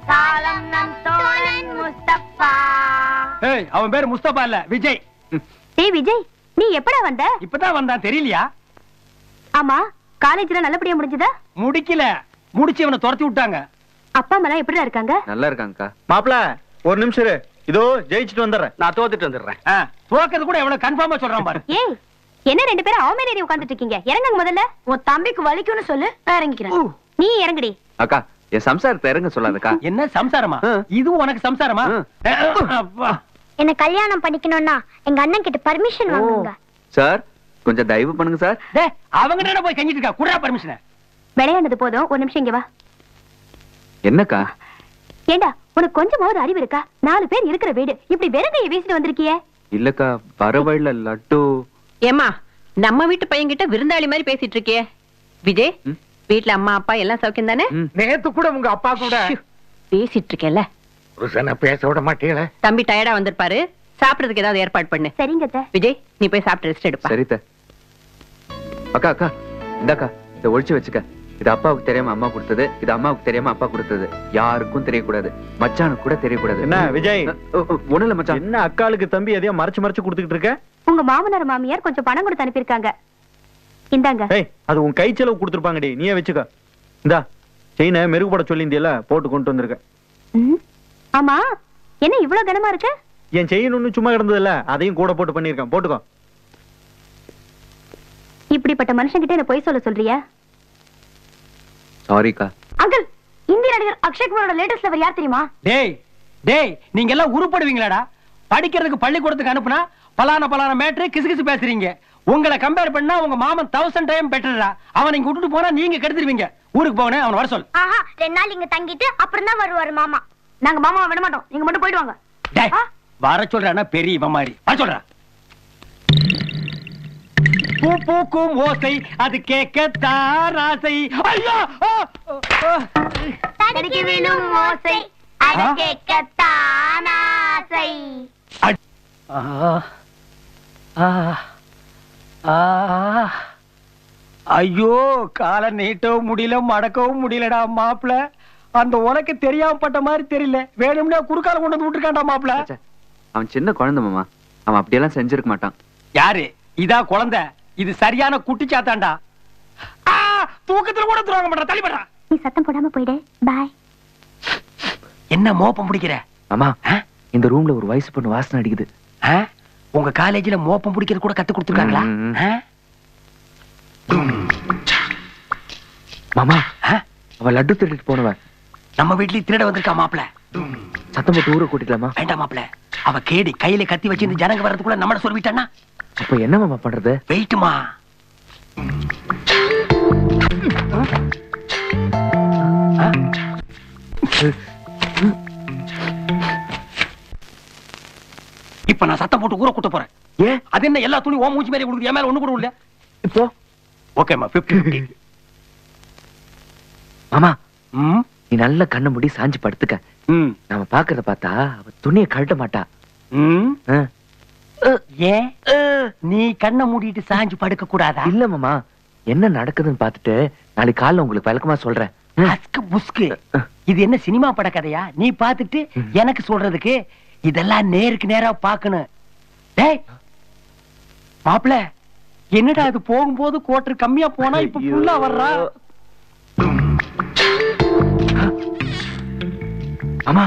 காலம் நம் தோழன் முஸ்தபா. ஏய், அவன் பேரு முஸ்தபா இல்ல, விஜய். ஏய் விஜய், நீ எப்படா வந்த? இப்பதான் வந்தான், தெரியலையா? ஆமா, காலேஜ்ல நல்லபடியா முடிஞ்சதா? முடிக்கல, முடிச்சு இவனை துரத்தி விட்டாங்க. அப்பா அம்மா எப்படிடா இருக்காங்க? நல்லா இருக்காங்கக்கா. மாப்பிள ஒரு நிமிஷம் இரு, இதோ ஜெயிச்சுட்டு வந்துடுறேன். நான் தோத்துட்டு வந்துடுறேன். தோக்கிறது கூட எவ்வளவு கன்ஃபார்மா சொல்றான் பாரு. ஏய், என்ன ரெண்டு பேரும் அவன் மேல உட்கார்ந்துட்டு இருக்கீங்க? இறங்குங்க முதல்ல. உன் தம்பிக்கு வலிக்கும்னு சொல்லு, நான் இறங்கிக்கிறேன். நீ இறங்குடி. அக்கா, என் சம்சாரத்தை இறங்க சொல்லாதக்கா. என்ன சம்சாரமா? இது உனக்கு சம்சாரமா? என்ன கல்யாணம் பண்ணிக்கணும்னா எங்க அண்ணன் கிட்ட பர்மிஷன் வாங்குங்க. சார், கொஞ்சம் தயவு பண்ணுங்க சார். அவங்க என்ன போய் கஞ்சிட்டு இருக்கா? குடுறா பர்மிஷன். விளையாண்டது போதும், ஒரு நிமிஷம் இங்க வா. என்னக்கா? ஏண்டா, உனக்கு கொஞ்சமாவது அறிவு இருக்கா? 4 பேர் இருக்கிற வீடு, இப்படி வெறுங்கையை வீசிட்டு வந்திருக்கியே. இல்லக்கா, பரவாயில்ல. லட்டு ஏமா, நம்ம வீட்டு பையன்கிட்ட விருந்தாளி மாதிரி பேசிட்டு இருக்கியே. விஜய், வீட்டுல அம்மா அப்பா எல்லாம் சௌக்கியம் தானே? நேத்து கூட உங்க அப்பா கூட பேசிட்டு இருக்கேன்ல. பேச விட மாட்டீங்களே. தம்பி டயர்டா வந்திருப்பாரு, சாப்பிடறதுக்கு ஏதாவது ஏற்பாடு பண்ணு. சரிங்க அத்தை. விஜய், நீ போய் சாப்பிட்டு ரெஸ்ட் எடுப்பா. சரித்த. அக்கா அக்கா, இந்தாக்கா, இதை ஒழிச்சு வச்சுக்க. இது அப்பாவுக்கு தெரியாம அம்மா கொடுத்தது, இது அம்மாவுக்கு தெரியாம அப்பா கொடுத்தது. யாருக்கும் தெரியக்கூடாது, மச்சானுக்கு கூட தெரியக்கூடாது. என்ன விஜய்? ஒண்ணு இல்ல மச்சான். என்ன அக்காளுக்கு தம்பி எதையோ மறைச்சு மறைச்சு கொடுத்துக்கிட்டு இருக்க? உங்க மாமனார் மாமியார் கொஞ்சம் பணம் கொடுத்து அனுப்பியிருக்காங்க. இந்தாங்க. ஏய், அது உன் கை செலவு கொடுத்துருப்பாங்கடி, நீயே வச்சுக்க. இந்தா செயினை மெருகுபட சொல்லியிருந்தியல, போட்டு கொண்டு வந்திருக்க. ஆமா, என்ன இவ்வளவு கனமா இருக்கு? என் செயின் ஒண்ணு சும்மா கிடந்ததில்ல, அதையும் கூட போட்டு பண்ணிருக்கேன், போட்டுக்கோ. இப்படிப்பட்ட மனுஷன் கிட்ட என்ன பொய் சொல்ல சொல்றியா? சாரிக்கா. அங்கிள், இந்திய நடிகர் அக்ஷய் குமாரோட லேட்டஸ்ட் லவர் யார் தெரியுமா? டேய் டேய், நீங்க எல்லாம் உருப்படுவீங்களாடா? படிக்கிறதுக்கு பள்ளிக்கூடத்துக்கு அனுப்புனா பலான மேட்ரு கிசுகிசு பேசுறீங்க. உங்களை கம்பேர் பண்ணா உங்க மாமன் 1000 டைம் பெட்டரா. அவனை இங்க விட்டுட்டு போனா நீங்க கெடுத்துருவீங்க. ஊருக்கு போனே, அவன் வர சொல். ஆஹா, 2 நாள் இங்க தங்கிட்டு அப்புறம் தான் வருவாரு மாமா. நாங்க மாமாவை விட மாட்டோம், நீங்க மட்டும் போயிட்டு வாங்க. டேய், வர சொல்றானா பெரிய இவன் மாதிரி. வர சொல்றா. பூ பூக்கும் ஓசை, அது கேட்கத்தான் ஆசை. ஐயோ, தடிக்கு விழும் ஓசை, அது கேட்கத்தான் ஆசை. ஐயோ, காலை நீட்டவும் முடியல, மடக்கவும் முடியலடா மாப்பிள. அந்த உனக்கு தெரியாம பட்ட மாதிரி தெரியல, வேணும்னா குறுக்கால கொண்டு வந்து விட்டுருக்கான்டா மாப்பிள. அவன் சின்ன குழந்தை மாமா, அவன் அப்படியெல்லாம் செஞ்சிருக்க மாட்டான். யாரு இதா குழந்தை? இது சரியான குட்டிச்சாத்தாண்டா. தூக்கத்துல கூட துரோகம் பண்ற. தள்ளிபடுறா. நீ சத்தம் போடாம போயிடு. பாய். என்ன மோப்பம் பிடிக்கிற? அம்மா, இந்த ரூம்ல ஒரு வயசு பொண்ணு வாசனை அடிக்குது. உங்க காலேஜ்ல மோப்பம் பிடிக்கிறது கூட கத்து கொடுத்துருக்காங்களா? மாமா, அவன் லட்டு திருடிட்டு போனவன் நம்ம வீட்லயே திருட வந்திருக்கா மாப்பிள. சத்தம் போட்டு ஊரை கூட்டிக்கலாமா? வேண்டாம் மாப்பிள, அவ கேடி கையில கத்தி வச்சு இந்த ஜனங்க வர்றதுக்குள்ள நம்மள சொல்லிட்டானா? அப்ப என்ன மாமா பண்றது? வெயிட்டுமா. இப்ப நான் சத்தம் போட்டு ஊரை கூட்ட போறேன். ஏன்? அது என்ன எல்லா துணி ஓ மூஞ்சி மாதிரி கொடுக்குது, என் மேல ஒண்ணு கூட இல்ல. இப்போ ஓகேமா, 50-50. மாமா, நீ நல்ல கண்ண மூடி சாஞ்சு படுத்துக்க. நாம பாக்குறத பார்த்தா அவ துணியை கழட்ட மாட்டா. ஏன் நீ கண்ணை மூடிட்டு சாஞ்சு படுக்க கூடாதா? இல்ல மாமா, என்ன நடக்குதுன்னு பாத்துட்டு நாளைக்கு காலைல உங்களுக்கு விளக்கமா சொல்றேன். புஸ்கு, இது என்ன சினிமா பட கதையா? நீ பாத்துட்டு எனக்கு சொல்றதுக்கு? இதெல்லாம் நேருக்கு நேரா பாக்கணும். டேய் மாப்பிள, என்னடா அது போகும்போது கோட்டர் கம்மியா போனா இப்ப ஃபுல்லா வர்றா. ஆமா,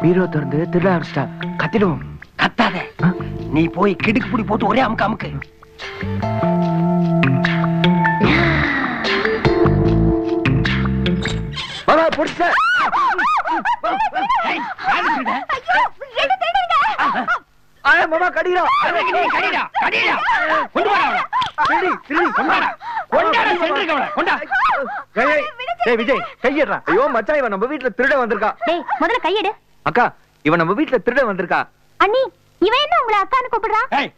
பீரோ திறந்து திருட ஆரம்பிச்சிட்டா. கத்திடுவோம். கத்தாத, நீ போய் கிடுக்கு புடி போட்டு ஒரே அமுக்கு அமுக்கு. மாமா புடிச்ச. மாமா கடிடா. கடிடா கடிடா. கொண்டு வா அவளை. திருடி திருடி கொண்டு வா. கொண்டாட சென்றுக்க அவளை. கொண்டா. டேய் விஜய், கையேடுறா. ஐயோ மச்சான், இவன் நம்ம வீட்ல திருட வந்திருக்கா. டேய், முதல்ல கையெடு. அக்கா, இவன் நம்ம வீட்ல திருட வந்திருக்கா. அண்ணி, இவன் என்ன உங்களை அக்கான்னு கூப்பிடுறா? ஏய்,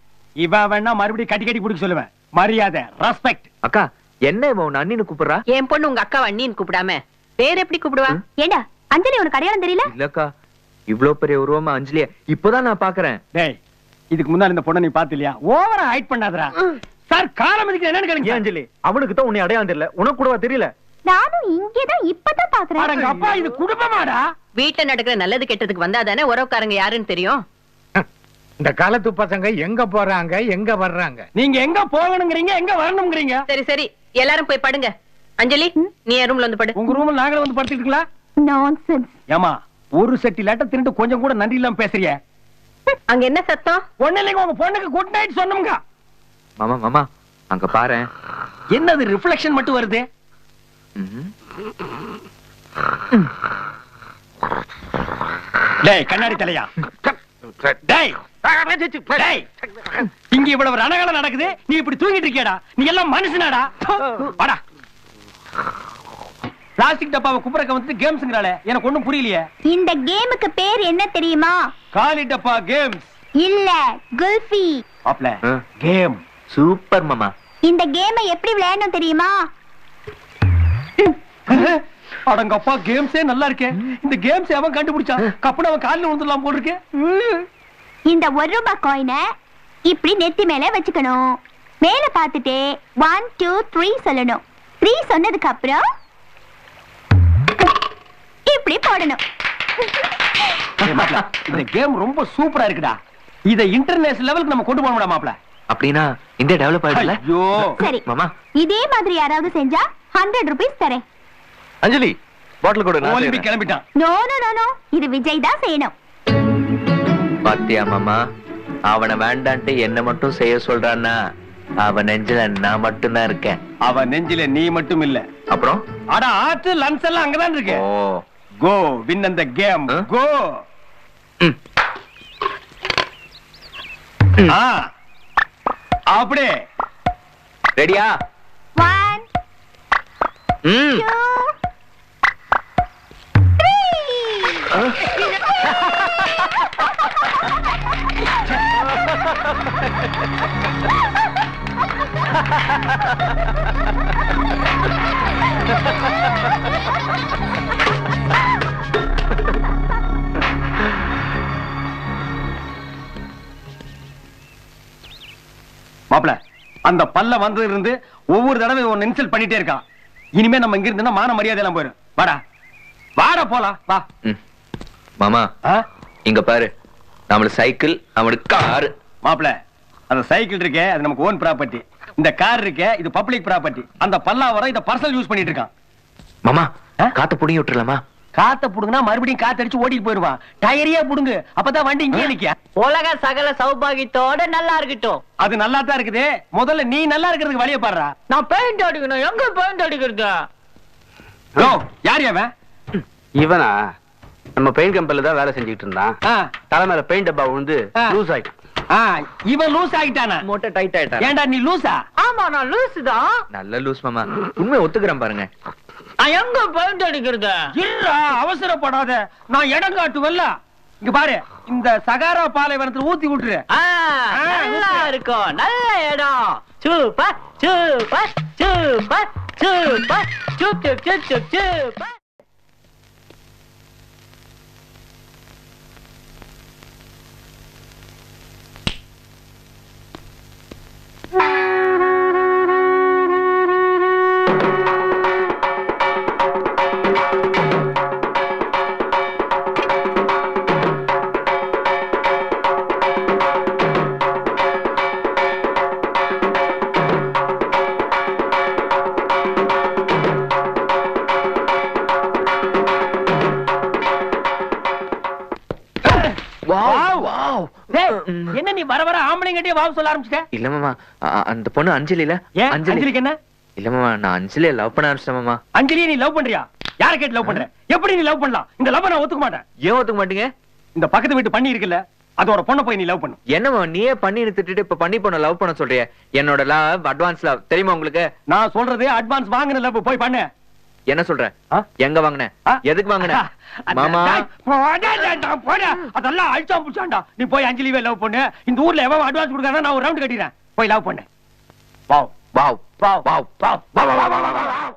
இவ வேணா மறுபடியும் கட்டி கட்டி புடிக்க சொல்லுவேன். மரியாதை, ரெஸ்பெக்ட். அக்கா, என்ன இவன் உன்னை அண்ணின்னு கூப்பிடுறா? என் பொண்ணு உங்க அக்காவை அண்ணின்னு கூப்பிடாம வேற எப்படி கூப்பிடுவா? ஏண்டா, அஞ்சலி உனக்கு அடையாளம் தெரியல? இல்லக்கா, இவ்ளோ பெரிய உருவமா அஞ்சலிய இப்பதான் நான் பாக்குறேன். டேய், இதுக்கு முன்னாடி இந்த பொண்ணை நீ பாத்து இல்லையா? ஓவரா ஹைட் பண்ணாதடா. சார், காலம் இதுக்கு என்னன்னு கேளுங்க. ஏன் அஞ்சலி, அவனுக்கு தான் உன்னை அடையாளம் தெரியல, உனக்கு கூடவா தெரியல? நானும் இங்கதான் இப்பதான் பாக்குறேன். அடங்க அப்பா, இது குடும்பமாடா. வீட்டுல நடக்கிற நல்லது கெட்டதுக்கு வந்தாதானே உறவுக்காரங்க யாருன்னு தெரியும். இந்த காலத்து பசங்க எங்க போறாங்க எங்க வர்றாங்க? நீங்க எங்க போகணுங்கிறீங்க, எங்க வரணும்ங்கறீங்க? சரி சரி, எல்லாரும் போய் படுங்க. அஞ்சலி, நீ என் ரூம்ல வந்து படு. உங்க ரூம்ல நாங்களே வந்து படுத்துக்கிட்டுங்களா? நான்சென்ஸ். ஏமா, ஒரு செட்டி லெட்டர் திருட்டு கொஞ்சம் கூட நன்றி இல்லாம பேசுறிய? அங்க என்ன சத்தம்? ஒண்ணு இல்லைங்க, உங்க பொண்ணுக்கு குட் நைட் சொன்னோம்ங்க. மாமா மாமா அங்க பாரு. என்னது ரிஃப்ளெக்ஷன் மட்டும் வருது? டேய் கண்ணாடி தலையா, டேய் டேய், இங்க இவ்வளவு ரணகலம் நடக்குது, நீ இப்படி தூங்கிட்டு இருக்கியாடா? நீ எல்லாம் மனுஷனாடா? வாடா. பிளாஸ்டிக் டப்பாவை குப்புறக்க வந்து கேம்ஸ்ங்கறாளே, எனக்கு ஒண்ணும் புரியலையே. இந்த கேமுக்கு பேர் என்ன தெரியுமா? காலி டப்பா கேம்ஸ் இல்ல, குல்ஃபி. அப்பல கேம் சூப்பர் மாமா. இந்த கேமை எப்படி விளையாடணும் தெரியுமா? அடங்கப்பா, கேம்ஸே நல்லா இருக்கே. இந்த கேம்ஸ் அவன் கண்டுபிடிச்சான், கப்பன அவன் கால்ல விழுந்துடலாம் போல இருக்கு. இந்த 1 ரூபாய் காயினை இப்படி நெத்தி மேல வச்சுக்கணும். மேல பார்த்துட்டு 1 2 3 சொல்லணும். 3 சொன்னதுக்கு அப்புறம் இப்படி போடணும். இந்த கேம் ரொம்ப சூப்பரா இருக்குடா. இத இன்டர்நேஷனல் லெவலுக்கு நம்ம கொண்டு போகணும்டா மாப்ள. அப்படினா இந்த டெவலப் ஆயிடுல? ஐயோ சரி மாமா, இதே மாதிரி யாராவது செஞ்சா 100 ரூபீஸ் தரேன். அஞ்சலி பாட்டில் கொடு. நான் ஓலிம்பி கிளம்பிட்டான். நோ நோ நோ நோ, இது விஜய் தான் செய்யணும். பாத்தியா மாமா, அவனை வேண்டான்ட்டு என்ன மட்டும் செய்ய சொல்றான்னா, அவன் நெஞ்சில நான் மட்டும் தான் இருக்கேன். அவன் நெஞ்சில நீ மட்டும் இல்ல. அப்புறம் அட ஆத்து லன்ஸ் எல்லாம் அங்கதான் இருக்கு. ஓ கோ வின் அந்த கேம். கோ. அப்படியே ரெடியா? 1 2 மாப்ள, அந்த பல்ல வந்து இருந்து ஒவ்வொரு தடவை ஒன்னு இன்சல்ட் பண்ணிட்டே இருக்கான். இனிமே நம்ம இங்க இருந்தா மான மரியாதை எல்லாம் போயிடும். வாடா வாடா போலாம் வா. மாமா இங்க பாரு, நம்மளுக்கு சைக்கிள், அவனுக்கு கார். மாப்ள, அந்த சைக்கிள் இருக்கே அது நமக்கு ஓன் ப்ராப்பர்ட்டி. இந்த கார் இருக்கே இது பப்ளிக் ப்ராப்பர்ட்டி. அந்த பல்லாவரம் இத பர்சனல் யூஸ் பண்ணிட்டு இருக்கான். மாமா காத்த புடிங்கி விட்டுறலாமா? காத்த புடுங்கினா மறுபடியும் காத்தடிச்சு ஓட்டிட்டு போயிருவான். டயரியா புடுங்கு, அப்பதான் வண்டி இங்கே நிக்க. உலக சகல சௌபாகியத்தோட நல்லா இருக்கட்டும். அது நல்லா தான் இருக்குது. முதல்ல நீ நல்லா இருக்கிறதுக்கு வழிய பாடுறா. நான் பெயிண்ட் அடிக்கணும். எங்க பெயிண்ட் அடிக்கிறது? யார் அவன்? இவனா? நம்ம பெயிண்ட் கம்பெனில தான் வேலை செஞ்சுட்டு இருந்தான். தலைமையில பெயிண்ட் டப்பா விழுந்து லூஸ் ஆயிட்டான். இவன் லூஸ் ஆகிட்டானா? மோட்டை டைட் ஆயிட்டா. ஏண்டா நீ லூசா? ஆமா, நான் லூஸ் தான். நல்ல லூஸ் மாமா, உண்மை ஒத்துக்கிறேன் பாருங்க. நான் எங்க பெயிண்ட் அடிக்கிறது? இருடா, அவசரப்படாத, நான் இடம் காட்டுவல்ல. இங்க பாரு, இந்த சகாரா பாலைவனத்துல ஊத்தி விட்டுரு. நல்லா இருக்கும், நல்ல இடம். Super super super super super super. என்ன நீ வர வர ஆம்பளைங்கட்டே வாவ் சொல்ல ஆரம்பிச்சிட்ட? இல்ல மாமா, அந்த பொண்ணு அஞ்சலில. அஞ்சலிக்கு என்ன? இல்ல மாமா, நான் அஞ்சலியை லவ் பண்ண ஆரம்பிச்சேன் மாமா. அஞ்சலியை நீ லவ் பண்றியா? யாரை கேட்டு லவ் பண்ற? எப்படி நீ லவ் பண்ணலாம்? இந்த லவ் நான் ஒத்துக்க மாட்டேன். ஏன் ஒத்துக்க மாட்டீங்க? இந்த பக்கத்து வீட்டு பண்ணி இருக்குல்ல, அதோட பொண்ணை போய் நீ லவ் பண்ணு. என்னமா நீயே பண்ணி திட்டிட்டு இப்ப பண்ணி பொண்ண லவ் பண்ண சொல்றிய? என்னோட லவ் அட்வான்ஸ் லவ் தெரியுமா உங்களுக்கு? நான் சொல்றது அட்வான்ஸ் வாங்குன லவ். போய் பண்ணு. என்ன சொல்ற? எங்க வாங்குன? எதுக்கு வாங்குன? மாமா அதெல்லாம் அழிச்சா புடிச்சாண்டா. நீ போய் அஞ்சலிவே லவ் பண்ணு. இந்த ஊர்ல எவன் அட்வான்ஸ் கொடுக்கறா நான் ஒரு ரவுண்ட் கட்டிடுறேன். போய் லவ் பண்ணு. Wow wow wow wow wow wow wow wow.